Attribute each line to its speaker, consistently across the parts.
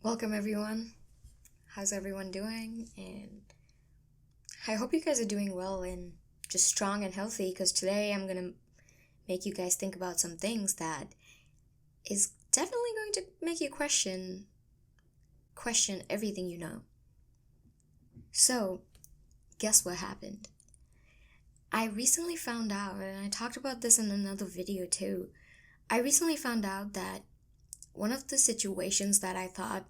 Speaker 1: Welcome everyone. How's everyone doing? And I hope you guys are doing well and just strong and healthy because today I'm going to make you guys think about some things that is definitely going to make you question everything you know. So, guess what happened? I recently found out, and I talked about this in another video too. I recently found out that one of the situations that I thought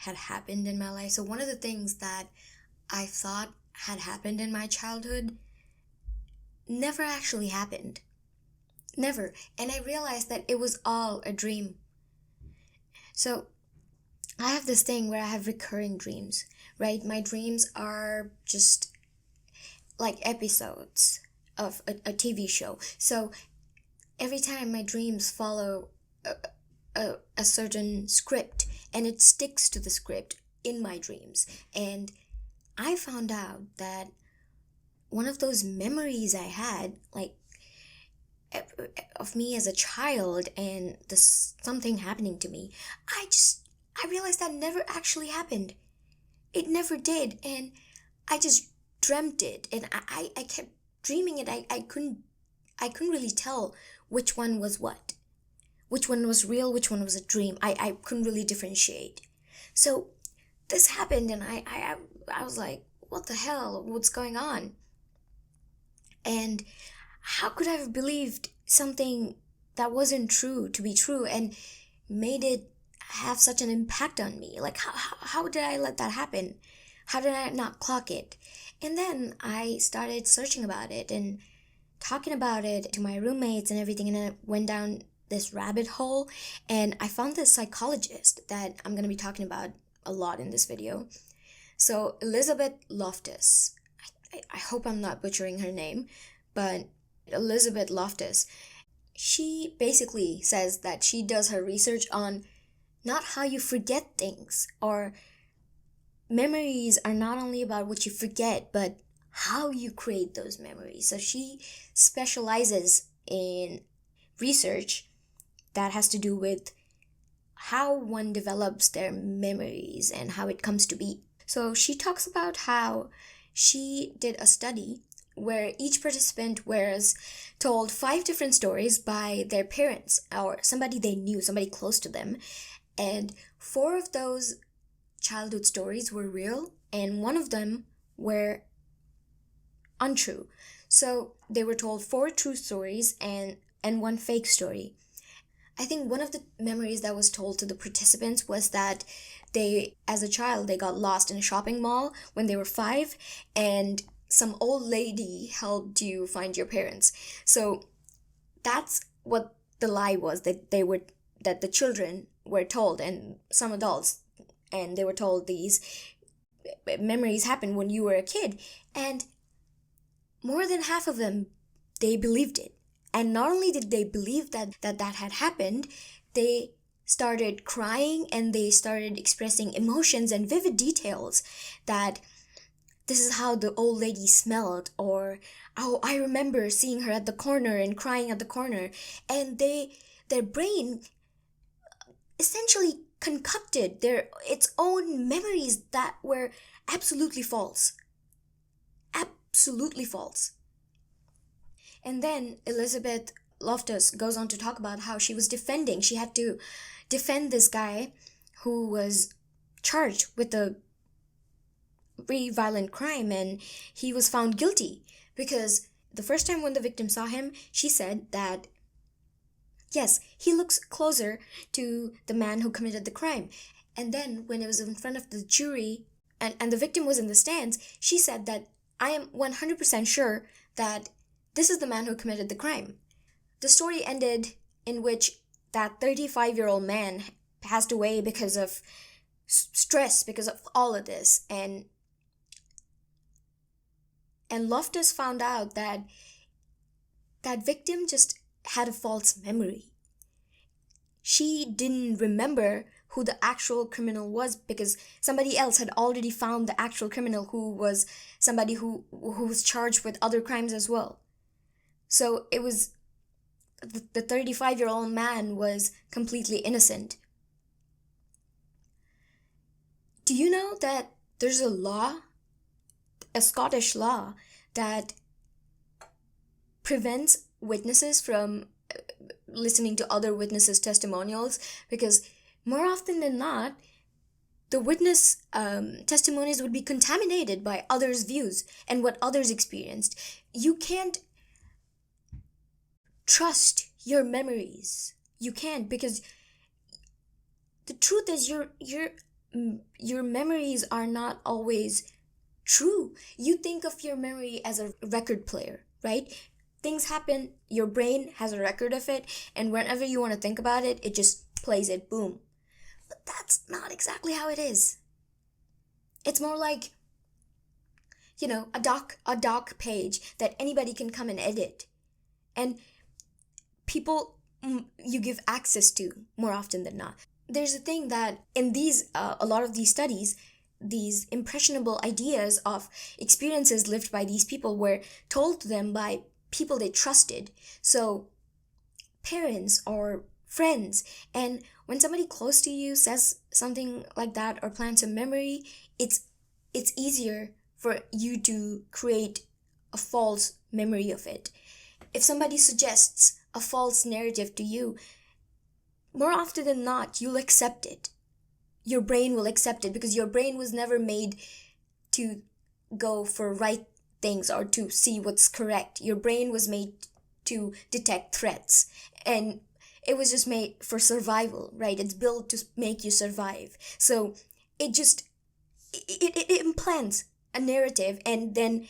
Speaker 1: had happened in my life, so one of the things that I thought had happened in my childhood never actually happened. Never. And I realized that it was all a dream. So I have this thing where I have recurring dreams, right? My dreams are just like episodes of a TV show. So every time my dreams follow a certain script and it sticks to the script in my dreams. And I found out that one of those memories I had, like of me as a child and this something happening to me, I realized that never actually happened. It never did, and I just dreamt it, and I kept dreaming it. I couldn't really tell which one was what, which one was real, which one was a dream. I couldn't really differentiate. So this happened, and I was like, what the hell? What's going on? And how could I have believed something that wasn't true to be true and made it have such an impact on me? Like, how did I let that happen? How did I not clock it? And then I started searching about it and talking about it to my roommates and everything, and I went down this rabbit hole, and I found this psychologist that I'm going to be talking about a lot in this video. So, Elizabeth Loftus. I hope I'm not butchering her name, but Elizabeth Loftus, she basically says that she does her research on not how you forget things, or memories are not only about what you forget, but how you create those memories. So she specializes in research that has to do with how one develops their memories and how it comes to be. So she talks about how she did a study where each participant was told 5 different stories by their parents or somebody they knew, somebody close to them. And 4 of those childhood stories were real, and 1 of them were untrue. So they were told 4 true stories and 1 fake story. I think one of the memories that was told to the participants was that as a child, they got lost in a shopping mall when they were 5, and some old lady helped you find your parents. So that's what the lie was, that the children were told, and some adults, and they were told these memories happened when you were a kid. And more than half of them, they believed it. And not only did they believe that had happened, they started crying and they started expressing emotions and vivid details, that this is how the old lady smelled, or oh, I remember seeing her at the corner and crying at the corner. And their brain essentially concocted its own memories that were absolutely false. Absolutely false. And then Elizabeth Loftus goes on to talk about how she had to defend this guy who was charged with a very violent crime, and he was found guilty because the first time when the victim saw him, she said that yes, he looks closer to the man who committed the crime. And then when it was in front of the jury and the victim was in the stands, she said that I am 100% sure that this is the man who committed the crime. The story ended in which that 35-year-old man passed away because of stress, because of all of this. And Loftus found out that that victim just had a false memory. She didn't remember who the actual criminal was because somebody else had already found the actual criminal, who was somebody who was charged with other crimes as well. So it was the 35-year-old man was completely innocent. Do you know that there's a law, a Scottish law, that prevents witnesses from listening to other witnesses' testimonials? Because more often than not, the witness testimonies would be contaminated by others' views and what others experienced. You can't trust your memories. You can't, because the truth is your memories are not always true. You think of your memory as a record player, right? Things happen, your brain has a record of it, and whenever you want to think about it, it just plays it, boom. But that's not exactly how it is. It's more like, a doc page that anybody can come and edit. And people you give access to more often than not. There's a thing that in a lot of these studies, these impressionable ideas of experiences lived by these people were told to them by people they trusted. So parents or friends. And when somebody close to you says something like that or plants a memory, it's easier for you to create a false memory of it. If somebody suggests a false narrative to you, more often than not, you'll accept it. Your brain will accept it because your brain was never made to go for right things or to see what's correct. Your brain was made to detect threats, and it was just made for survival, right? It's built to make you survive. So it implants a narrative, and then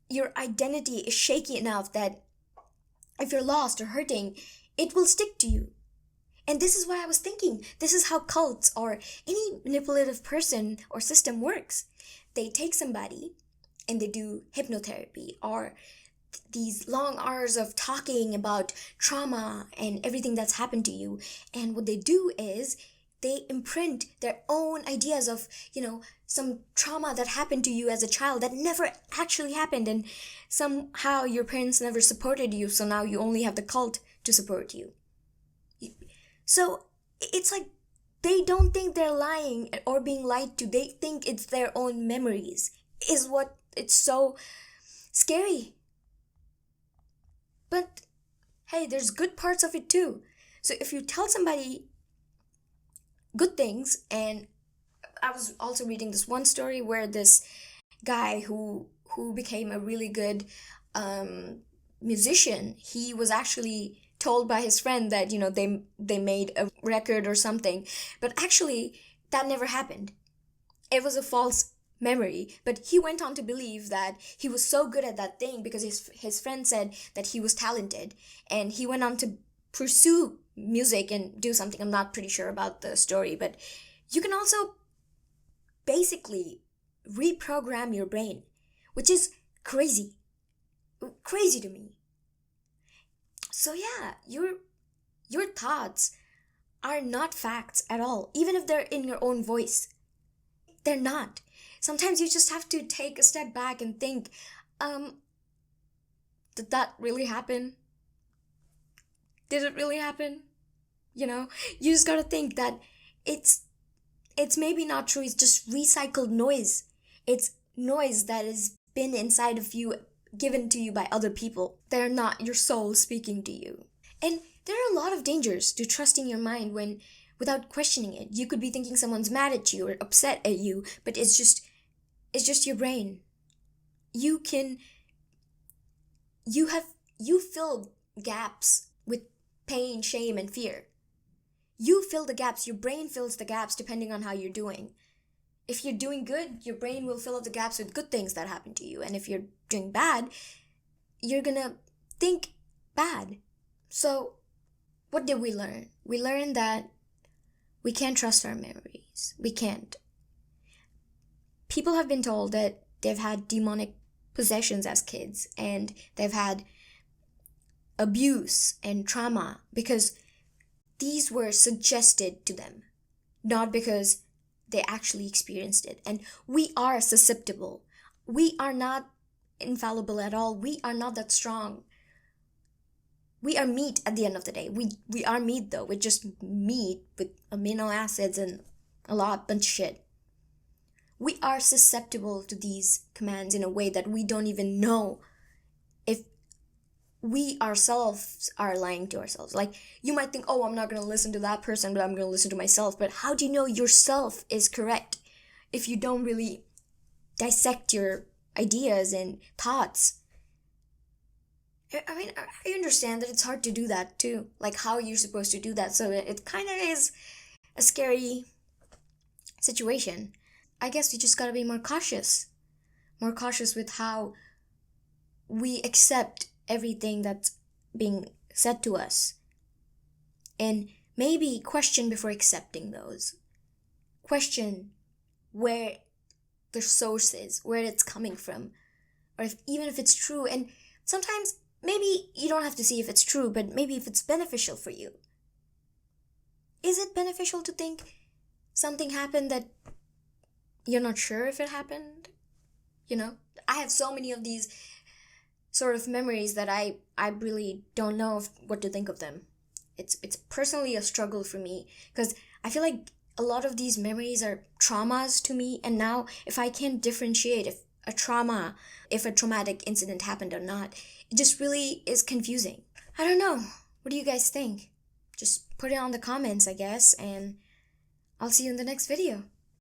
Speaker 1: your identity is shaky enough that if you're lost or hurting, it will stick to you. And this is what I was thinking. This is how cults or any manipulative person or system works. They take somebody and they do hypnotherapy or these long hours of talking about trauma and everything that's happened to you. And what they do is they imprint their own ideas of, some trauma that happened to you as a child that never actually happened. And somehow your parents never supported you. So now you only have the cult to support you. So it's like they don't think they're lying or being lied to. They think it's their own memories, is what it's so scary. But hey, there's good parts of it too. So if you tell somebody good things, and I was also reading this one story where this guy who became a really good musician, he was actually told by his friend that they made a record or something, but actually that never happened. It was a false memory, but he went on to believe that he was so good at that thing because his friend said that he was talented, and he went on to pursue music and do something. I'm not pretty sure about the story, but you can also basically reprogram your brain, which is crazy to me. So yeah, your thoughts are not facts at all, even if they're in your own voice. They're not. Sometimes you just have to take a step back and think, did that really happen? Did it really happen? You just gotta think that it's maybe not true. It's just recycled noise. It's noise that has been inside of you, given to you by other people. They're not your soul speaking to you. And there are a lot of dangers to trusting your mind without questioning it. You could be thinking someone's mad at you or upset at you, but it's just your brain. You fill gaps with pain, shame, and fear. You fill the gaps. Your brain fills the gaps depending on how you're doing. If you're doing good, your brain will fill up the gaps with good things that happen to you. And if you're doing bad, you're gonna think bad. So, what did we learn? We learned that we can't trust our memories. We can't. People have been told that they've had demonic possessions as kids, and they've had abuse and trauma because these were suggested to them, not because they actually experienced it. And we are susceptible. We are not infallible at all. We are not that strong. We are meat at the end of the day. We are meat though. We're just meat with amino acids and bunch of shit. we are susceptible to these commands in a way that we don't even know if we ourselves are lying to ourselves. Like, you might think, oh, I'm not going to listen to that person, but I'm going to listen to myself. But how do you know yourself is correct if you don't really dissect your ideas and thoughts? I mean, I understand that it's hard to do that too. Like, how you're supposed to do that. So it kind of is a scary situation. I guess we just gotta be more cautious. More cautious with how we accept everything that's being said to us. And maybe question before accepting those. Question where the source is, where it's coming from, or even if it's true. And sometimes maybe you don't have to see if it's true, but maybe if it's beneficial for you. Is it beneficial to think something happened that you're not sure if it happened? I have so many of these sort of memories that I really don't know what to think of them. It's personally a struggle for me, because I feel like a lot of these memories are traumas to me, and now if I can't differentiate if a traumatic incident happened or not, it just really is confusing. I don't know. What do you guys think? Just put it on the comments, I guess, and I'll see you in the next video.